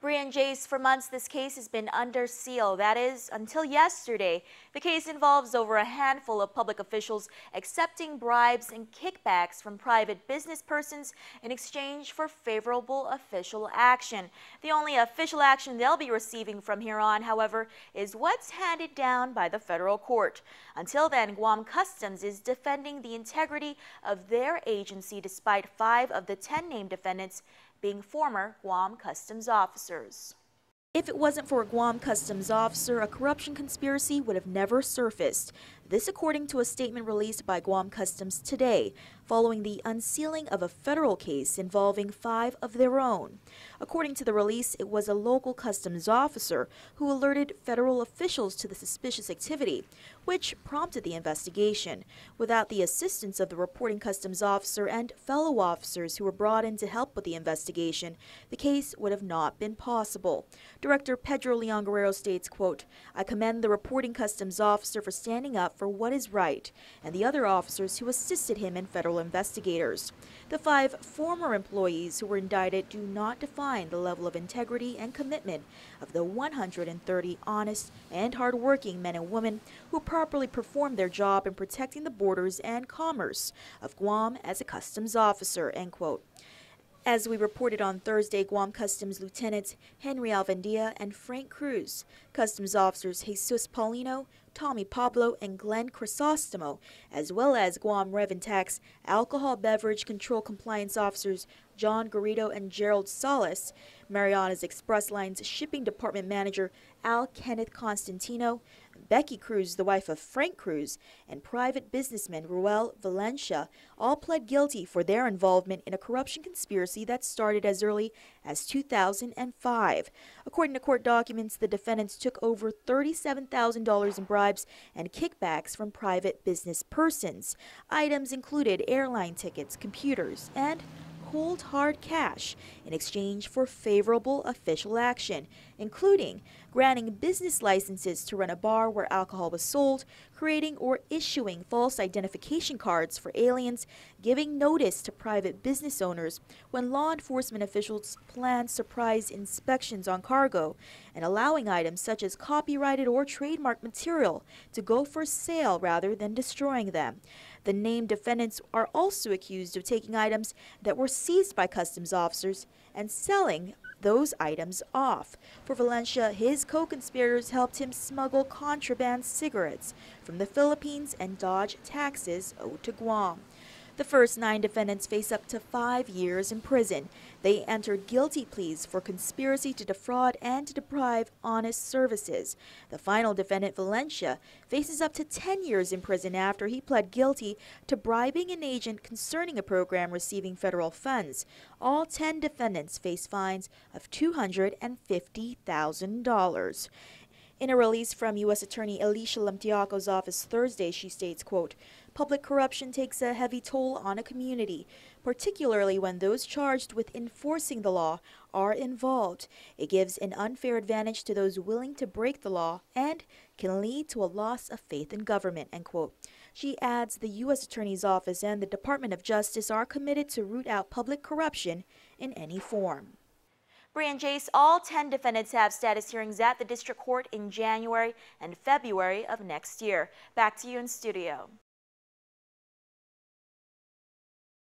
Brian Jace, for months this case has been under seal. That is, until yesterday. The case involves over a handful of public officials accepting bribes and kickbacks from private business persons in exchange for favorable official action. The only official action they'll be receiving from here on, however, is what's handed down by the federal court. Until then, Guam Customs is defending the integrity of their agency despite 5 of the 10 named defendants being former Guam Customs officers. If it wasn't for a Guam Customs officer, a corruption conspiracy would have never surfaced. This according to a statement released by Guam Customs today, following the unsealing of a federal case involving 5 of their own. According to the release, it was a local customs officer who alerted federal officials to the suspicious activity, which prompted the investigation. Without the assistance of the reporting customs officer and fellow officers who were brought in to help with the investigation, the case would have not been possible. Director Pedro Leon Guerrero states, quote, "I commend the reporting customs officer for standing up for what is right, and the other officers who assisted him and federal investigators. The 5 former employees who were indicted do not define the level of integrity and commitment of the 130 honest and hardworking men and women who properly performed their job in protecting the borders and commerce of Guam as a customs officer," end quote. As we reported on Thursday, Guam Customs Lieutenants Henry Alvendia and Frank Cruz, Customs Officers Jesus Paulino, Tommy Pablo, and Glenn Crisostomo, as well as Guam Rev and Tax Alcohol Beverage Control Compliance Officers John Garrido and Gerald Salas, Mariana's Express Lines Shipping Department Manager Al Kenneth Constantino, Becky Cruz, the wife of Frank Cruz, and private businessman Ruel Valencia all pled guilty for their involvement in a corruption conspiracy that started as early as 2005. According to court documents, the defendants took over $37,000 in bribes and kickbacks from private business persons. Items included airline tickets, computers, and cold hard cash in exchange for favorable official action, including granting business licenses to run a bar where alcohol was sold, creating or issuing false identification cards for aliens, giving notice to private business owners when law enforcement officials planned surprise inspections on cargo, and allowing items such as copyrighted or trademarked material to go for sale rather than destroying them. The named defendants are also accused of taking items that were seized by customs officers and selling those items off. For Valencia, his co-conspirators helped him smuggle contraband cigarettes from the Philippines and dodge taxes owed to Guam. The first 9 defendants face up to 5 years in prison. They entered guilty pleas for conspiracy to defraud and to deprive honest services. The final defendant, Valencia, faces up to 10 years in prison after he pled guilty to bribing an agent concerning a program receiving federal funds. All 10 defendants face fines of $250,000. In a release from U.S. Attorney Alicia Lamtiaco's office Thursday, she states, quote, "Public corruption takes a heavy toll on a community, particularly when those charged with enforcing the law are involved. It gives an unfair advantage to those willing to break the law and can lead to a loss of faith in government," end quote. She adds the U.S. Attorney's Office and the Department of Justice are committed to root out public corruption in any form. Brian Jace, all 10 defendants have status hearings at the district court in January and February of next year. Back to you in studio.